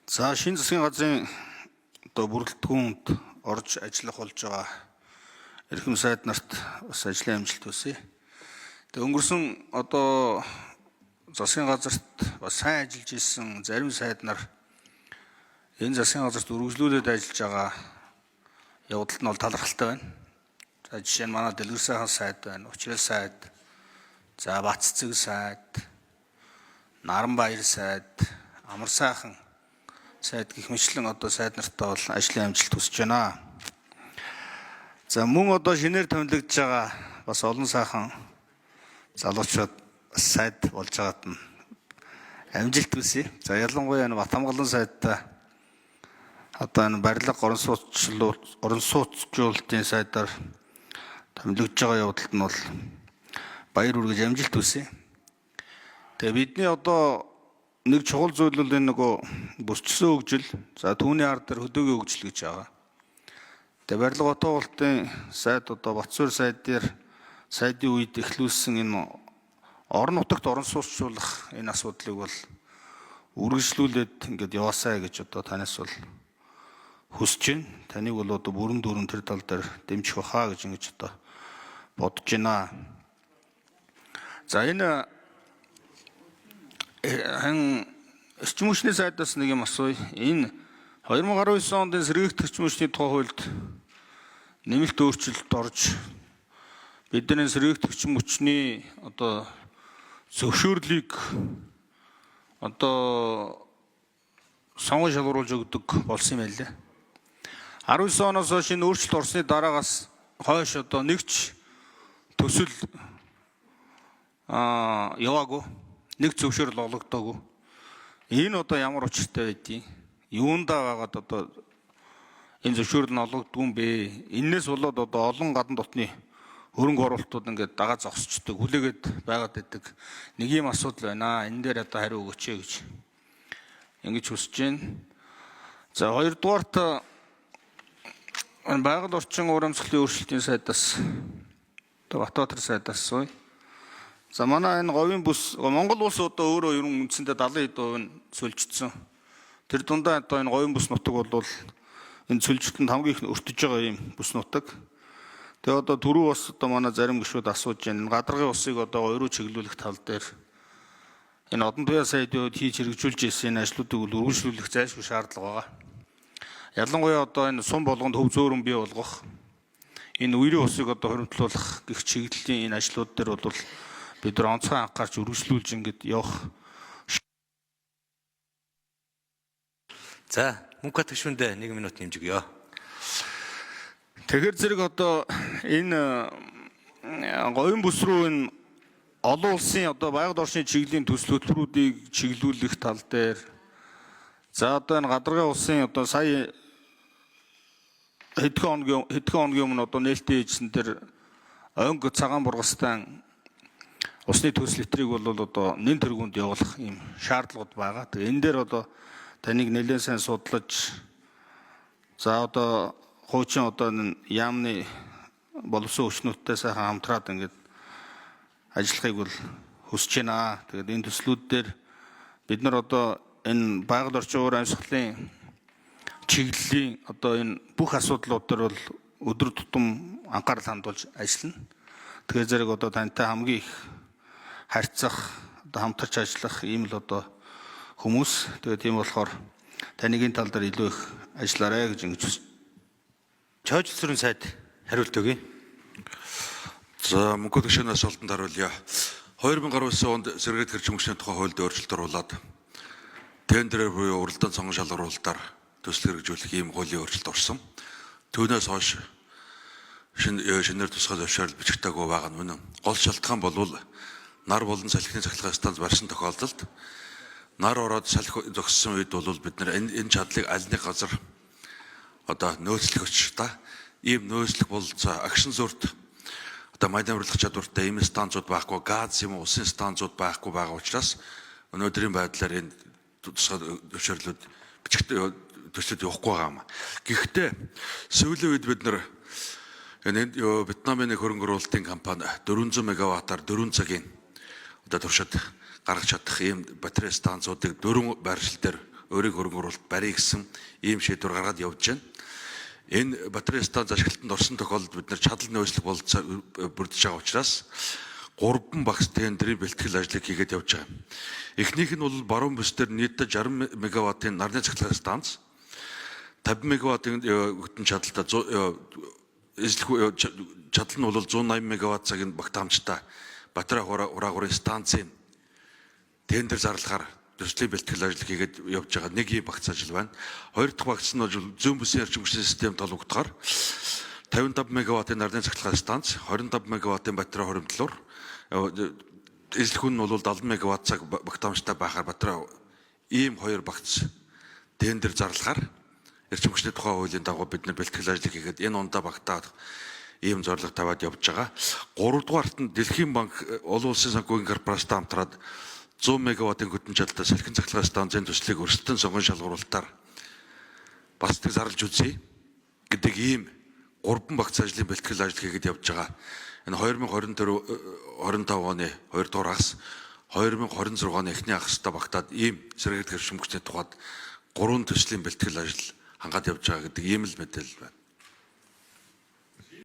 За шинэ засгийн газрын одоо бүрэлдэхүүнд орж ажиллах болж байгаа эрхэм сайд нарт бас ажлын амжилт хүсье. Тэгээ өнгөрсөн одоо засгийн газарт бас сайн ажиллаж исэн зарим сайд нар энэ засгийн газарт үргэлжлүүлээд ажиллаж байгаа явдалд нь бол талархалтай байна. За жишээ нь манай Дэлгэр сайхан сайд байна, Учрал сайд, за Баццэг сайд, Наранбаяр сайд, Амар сайхан сайд гэх мэтлэн одоо сайд нартаа бол ажлын амжилт хүсэж байна. За мөн одоо шинээр томилогдож байгаа бас олон сайхан залуучууд сайд болж байгаад нь амжилт хүсье. За ялангуяа энэ Батамгалан сайдтай одоо энэ барилга орон сууцчлуулалтын сайдаар томилогдож байгаа явдалд нь бол баяр хүргэж амжилт хүсье. Тэгээ бидний одоо нэг чухал зүйл бол энэ нөгөө бүсчсэн хөгжил, за түүний ард дээр хөдөөгийн хөгжил гэж байгаа. Тэгээ барилга хотоолтын сайд одоо Батсуур сайд дээр сайдын үед эхлүүлсэн энэ орон нутагт орон сууцчлуулах энэ асуудлыг бол үргэлжлүүлээд ингээд яваасай гэж одоо танаас бол хүсэж байна. Таныг бол одоо бүрэн дүүрэн тэр тал дээр дэмжих баха гэж ингэж одоо бодож байна. За энэ эрчим хүчний сайдаас нэг юм асууя. Энэ 2019 онд сэргийгдэх эрчим хүчний тухай хуульд нэмэлт өөрчлөлт орж бидний сэргийгдэх эрчим хүчний одоо зөвшөөрлийг одоо сонгон шалгаруулж өгдөг болсон юм байлээ. 19 оноос хойш энэ өөрчлөлт орсны дараагаас хойш одоо нэгч төсөл яваагүй. Нэг зөвшөөрөл олгодоогүй. Энэ одоо ямар учиртай байдгийг юундаа байгаад одоо энэ зөвшөөрөл нь олгодгүй юм бэ? Энээс болоод одоо олон гадна дотны хөрөнгө оруулалтууд ингээд дагаа зогсчдөг, хүлээгээд байгаад байдаг. Нэг юм асуудал байна. Энэ дээр одоо хариу өгөөч гэж ингэж хүсэж байна. За хоёрдугаарт байгаль орчин урамсгалын өөрчлөлтийн сайдаас одоо Батбаатар сайдаас сууя. За манай энэ говийн бүс Монгол улс одоо өөрөө ерөн үндсэндээ 70% сүлжчихсэн. Тэр дундаа одоо энэ говийн бүс нутаг бол энэ сүлжлэлтэнд хамгийн их өртөж байгаа юм бүс нутаг. Тэгээ одоо түрүү бас одоо манай зарим гишүүд асууж байна. Гадаргын усыг одоо гоёроо чиглүүлэх тал дээр энэ одон туяа сайдын үед хийж хэрэгжүүлж ирсэн энэ ажлуудыг үргэлжлүүлэх зайлшгүй шаардлага байгаа. Ялангуяа одоо энэ сум болгонд хөв зөөрөн бий болгох, энэ үерийн усыг одоо хоригдлуулах гэх чиглэлийн энэ ажлууд дээр бол бид нар онцгой анхаарч үргэлжлүүлж ингэж явах. За мөнхөд гишүүндээ 1 минут нэмж өгье. Тэгэхээр зэрэг одоо энэ говийн бүс рүү энэ олон улсын одоо байгаль орчны чиглэлийн төсөл хөтөлбөрүүдийг чиглүүлэх тал дээр за одоо энэ гадаргын улсын одоо сая хэдхэн хоногийн өмнө одоо нээлттэй хийсэн тэр Онг цагаан бургастан усны төсөл нэтрийг бол одоо нэн тэргуунд явуулах юм шаардлагууд байгаа. Тэгээ энэ дээр одоо таныг нэлээд сайн судлаж за одоо хуучин одоо яамны боловсон өчнүүдтэй сайхан хамтраад ингээд ажиллахыг бол хүсэж байна. Тэгээд энэ төслүүд дээр бид нар одоо энэ байгаль орчин уур амьсгалын чиглэлийн одоо энэ бүх асуудлууд дээр бол өдөр тутам анхаарал хандуулж ажиллана. Тэгэхээр зэрэг одоо тантай хамгийн их харьцах, одоо хамтарч ажиллах ийм л одоо хүмүүс. Тэгээд тийм болохоор таныг энэ тал дээр илүү их ажиллаарай гэж ингэж хүсэж. Чойж сүрэн сайд хариулт өгье. За мөнхөд гишүүнээс олдонд хариулъя. 2019 онд сэргийгдэх эрчим хүчний тухай хуульд өөрчлөлт оруулаад тендерээр буюу уралдаан сонгон шалгаруулалтаар төсөл хэрэгжүүлэх ийм хуулийн өөрчлөлт орсон. Түүнээс хойш шинээр тусгай зөвшөөрөл бичигдээгүй байгаа нь үнэн. Гол шалтгаан бол нар болон салхины цахилгаан станц барьсан тохиолдолд нар ороод салхи зогссон үед бол бид нар энэ чадлыг аль нэг газар одоо нөөцлөх өчтэй ийм нөөцлөх бол агшин зүрт одоо майдамрлах чадвартай ийм станцууд байхгүй, газ юм уу усын станцууд байхгүй байгаа учраас өнөөдрийн байдлаар энэ тусгай зөвшөөрлүүд бичигдээ төсөлд явахгүй байгаа юм. Гэхдээ сүүлийн үед бид нар энэ Вьетнамын нэг хөрөнгө оруулалтын компани 400 мегаваттаар 4 цагийн одоо туршид гаргаж чадах ийм батарей станцуудыг 4 байршил дээр өөрийг хөрөнгө оруулалт барья гэсэн ийм шийдвэр гаргаад явж байна. Энэ батарей станц ашиглалтанд орсон тохиолдолд бид нар чадал нөөцлөг бүрдэж байгаа учраас 3 багц тендерийн бэлтгэл ажлыг хийгээд явж байгаа. Эхнийх нь бол баруун бүс дээр нийтдээ 60 мегаваттын нарны цахилгаан станц, 50 мегаваттын хөтөн чадалтай чадал нь бол 180 мегаватт цагийн багтаамжтай батарей хураагуурын станцын тендер зарлахаар төслийн бэлтгэл ажил хийгээд явж байгаа нэг ийм багц ажил байна. Хоёр дахь багц нь бол зүүн бүсийн эрчим хүчний систем толгогдохоор 55 мегаваттын нарны цахилгаан станц, 25 мегаваттын батарей хоримтлуур, эзлэх нь бол 70 мегаватт цаг багтаамжтай байхаар батарей ийм хоёр багц тендер зарлахаар эрчим хүчний тухай хуулийн дагуу бид нар бэлтгэл ажлыг хийгээд энэ ондоо багтаад ийм зорилго тавиад явж байгаа. 3 дугаарт нь Дэлхийн банк олон улсын санхүүгийн корпорацтай хамтраад 100 мегаваттын хөтөн чадалтай салхин цахилгаан станцын төслийг өрсөлдөн сонгон шалгуулалтаар бас тэг зарлж үзье гэдэг ийм 3 багц ажлын бэлтгэл ажил хийгээд явж байгаа. Энэ 2024-25 оны 2 дугаар хагас 2026 оны эхний хагастай багтаад ийм сэргээлт хэрчим хүчний тухайд 3 төслийн бэлтгэл ажил хангаад явж байгаа гэдэг ийм л мэдээлэл байна.